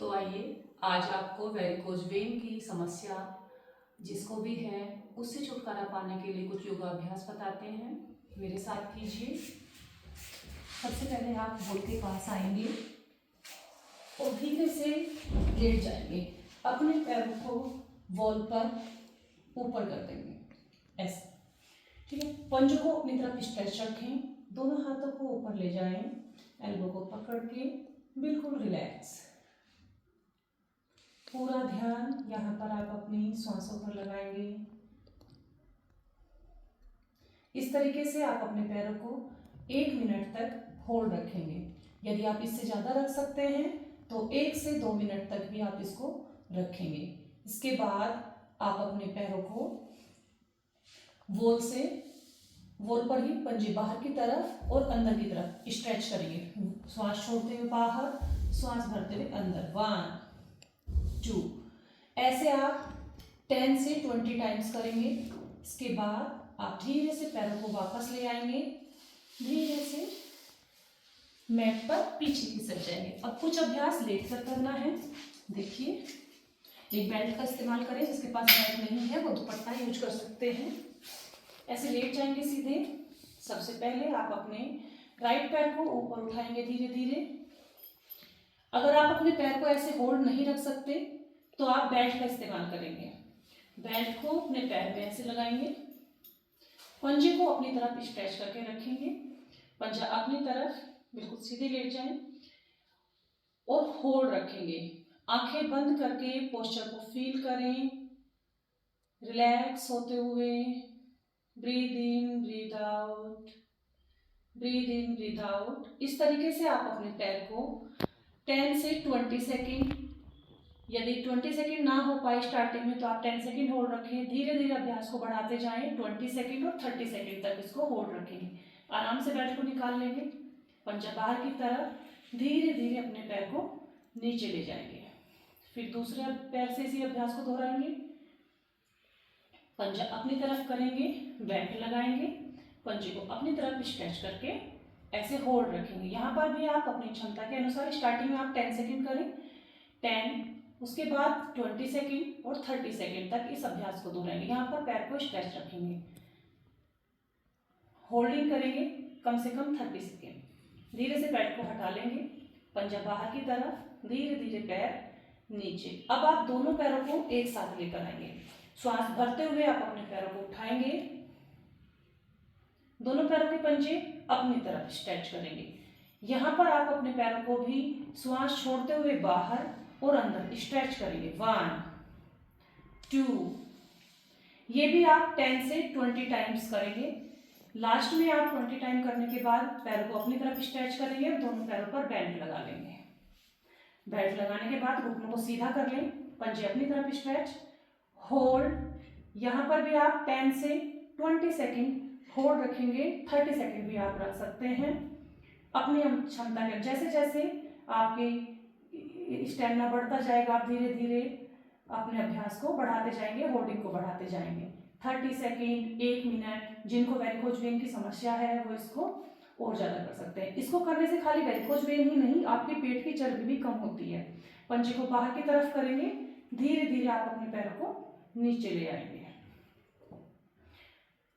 तो आइए आज आपको वेरिकोज वेन की समस्या जिसको भी है उससे छुटकारा पाने के लिए कुछ योगाभ्यास बताते हैं। मेरे साथ कीजिए। सबसे पहले आप वॉल के पास आएंगे और धीरे से लेट जाएंगे। अपने पैरों को वॉल पर ऊपर कर देंगे ऐसे, ठीक है। पंजों को अपनी तरफ स्ट्रेच रखें, दोनों हाथों को ऊपर ले जाएं, एल्बो को पकड़ के बिल्कुल रिलैक्स। पूरा ध्यान यहाँ पर आप अपनी सांसों पर लगाएंगे। इस तरीके से आप अपने पैरों को 1 मिनट तक होल्ड रखेंगे। यदि आप इससे ज़्यादा रख सकते हैं तो 1 से 2 मिनट तक भी आप इसको रखेंगे। इसके बाद आप अपने पैरों को वॉल पर ही पंजे बाहर की तरफ और अंदर की तरफ स्ट्रेच करेंगे। श्वास छोड़ते हुए बाहर, श्वास भरते हुए अंदर। 1 2 ऐसे आप 10 से 20 टाइम्स करेंगे। इसके बाद आप धीरे से पैरों को वापस ले आएंगे, धीरे से मैट पर पीछे खिसक जाएंगे। अब कुछ अभ्यास लेट कर करना है। देखिए, एक बेल्ट का इस्तेमाल करें, जिसके पास बेल्ट नहीं है वो दुपट्टा यूज कर सकते हैं। ऐसे लेट जाएंगे सीधे। सबसे पहले आप अपने राइट पैर को ऊपर उठाएंगे धीरे धीरे। अगर आप अपने पैर को ऐसे होल्ड नहीं रख सकते तो आप बेल्ट का इस्तेमाल करेंगे। बेल्ट को अपने पैर में ऐसे लगाएंगे, पंजे को अपनी तरफ स्ट्रेच करके रखेंगे, पंजा अपनी तरफ बिल्कुल सीधे लेट जाएं और होल्ड रखेंगे। आंखें बंद करके पोस्चर को फील करें, रिलैक्स होते हुए। Breathe in, breathe out, breathe in, breathe out. इस तरीके से आप अपने पैर को 10 से 20 सेकेंड, यदि 20 सेकेंड ना हो पाए स्टार्टिंग में तो आप 10 सेकेंड होल्ड रखें। धीरे धीरे अभ्यास को बढ़ाते जाएं। 20 सेकेंड और 30 सेकेंड तक इसको होल्ड रखेंगे। आराम से बेल्ट को निकाल लेंगे, पंजा बाहर की तरफ, धीरे धीरे अपने पैर को नीचे ले जाएंगे। फिर दूसरे पैर से इसी अभ्यास को दोहराएंगे। पंजा अपनी तरफ करेंगे, बेल्ट लगाएंगे, पंजे को अपनी तरफ स्ट्रेच करके ऐसे होल्ड रखेंगे। यहाँ पर भी आप अपनी क्षमता के अनुसार स्टार्टिंग में आप 10 सेकेंड करें, 10, उसके बाद 20 सेकेंड और 30 सेकेंड तक इस अभ्यास को दोहराएंगे। यहाँ पर पैर को स्ट्रेच रखेंगे, होल्डिंग करेंगे कम से कम 30 सेकेंड। धीरे से पैर को हटा लेंगे, पंजा बाहर की तरफ, धीरे धीरे पैर नीचे। अब आप दोनों पैरों को एक साथ लेकर आएंगे। श्वास भरते हुए आप अपने पैरों को उठाएंगे, दोनों पैरों के पंजे अपनी तरफ स्ट्रेच करेंगे। यहाँ पर आप अपने पैरों को भी श्वास छोड़ते हुए बाहर और अंदर स्ट्रेच करेंगे। 1 2। ये भी आप 10 से 20 टाइम्स करेंगे। लास्ट में आप 20 टाइम करने के बाद पैरों को अपनी तरफ स्ट्रेच करेंगे और दोनों पैरों पर बेल्ट लगा लेंगे। बेल्ट लगाने के बाद घुटनों को सीधा कर लें, पंजे अपनी तरफ स्ट्रेच, होल्ड। यहाँ पर भी आप 10 से 20 सेकेंड होल्ड रखेंगे। 30 सेकेंड भी आप रख सकते हैं अपनी क्षमता के। जैसे जैसे आपकी स्टेमिना बढ़ता जाएगा, आप धीरे धीरे अपने अभ्यास को बढ़ाते जाएंगे, होल्डिंग को बढ़ाते जाएंगे। 30 सेकेंड, 1 मिनट। जिनको वेरिकोज वेन की समस्या है वो इसको और ज़्यादा कर सकते हैं। इसको करने से खाली वेरिकोज वेन ही नहीं, आपके पेट की चर्बी भी कम होती है। पंजे को बाहर की तरफ करेंगे, धीरे धीरे आप अपने पैरों को नीचे ले आएंगे।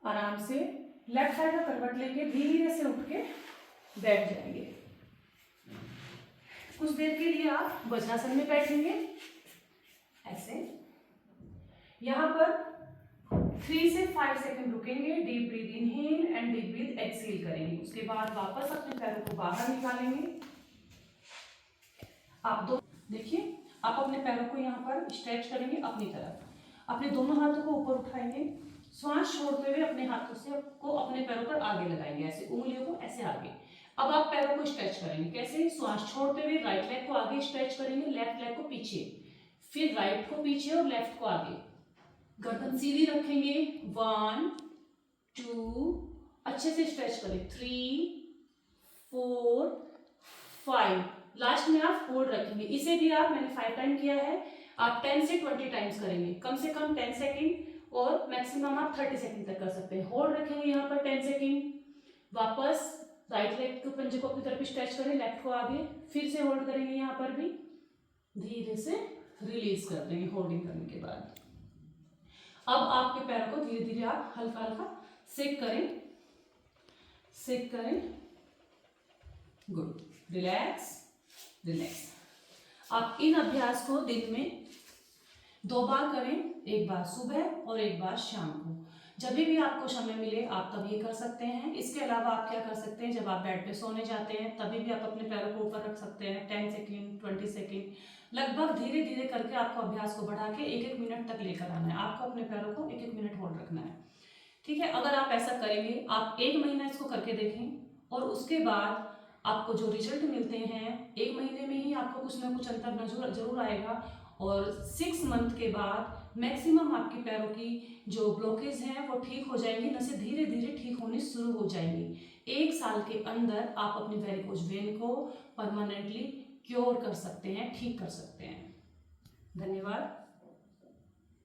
आराम से लेफ्ट साइड का करवट लेके धीरे से उठ के बैठ जाएंगे। कुछ देर के लिए आप वज्रासन में बैठेंगे ऐसे। यहाँ पर 3 से 5 सेकेंड रुकेंगे, deep breath inhale and deep breath exhale करेंगे। उसके बाद वापस अपने पैरों को बाहर निकालेंगे। आप देखिए, आप अपने पैरों को यहाँ पर स्ट्रेच करेंगे अपनी तरफ, अपने दोनों हाथों को ऊपर उठाएंगे, श्वास छोड़ते हुए अपने हाथों से को अपने पैरों पर आगे लगाएंगे, ऐसे उंगलियों को ऐसे आगे। अब आप पैरों को स्ट्रेच करेंगे। कैसे? श्वास छोड़ते हुए राइट लेग को आगे स्ट्रेच करेंगे, लेफ्ट लेग को पीछे, फिर राइट को पीछे और लेफ्ट को आगे। गर्दन सीधी रखेंगे। 1 2, अच्छे से स्ट्रेच करें। 3 4 5। लास्ट में आप होल्ड रखेंगे। इसे भी आप, मैंने 5 टाइम किया है, आप 10 से 20 टाइम्स करेंगे। कम से कम 10 सेकेंड और मैक्सिमम आप 30 सेकेंड तक कर सकते हैं। होल्ड रखेंगे यहाँ पर 10 सेकेंड, वापस राइट लेग के पंजे को अपनी तरफ स्ट्रेच करें, लेफ्ट को आगे, फिर से होल्ड करेंगे यहाँ पर भी धीरे से रिलीज कर देंगे होल्डिंग करने के बाद। अब आपके पैरों को धीरे धीरे आप हल्का हल्का सेक करें। गुड। Relax relax. आप इन अभ्यास को दिन में 2 बार करें, एक बार सुबह और एक बार शाम को। जब भी आपको समय मिले आप तब ये कर सकते हैं। इसके अलावा आप क्या कर सकते हैं, जब आप बेड पे सोने जाते हैं तभी भी आप अपने पैरों को ऊपर रख सकते हैं। 10 सेकेंड 20 सेकेंड लगभग धीरे धीरे करके आपको अभ्यास को बढ़ा के 1-1 मिनट तक लेकर आना है। आपको अपने पैरों को 1-1 मिनट होल्ड रखना है, ठीक है। अगर आप ऐसा करेंगे, आप 1 महीना इसको करके देखें और उसके बाद आपको जो रिजल्ट मिलते हैं 1 महीने में ही आपको कुछ ना कुछ अंतर जरूर आएगा। और 6 मंथ के बाद मैक्सिमम आपके पैरों की जो ब्लॉकेज हैं वो ठीक हो जाएंगी, नसें धीरे धीरे ठीक होनी शुरू हो जाएंगी। 1 साल के अंदर आप अपनी वेरिकोज वेन को परमानेंटली क्योर कर सकते हैं, ठीक कर सकते हैं। धन्यवाद।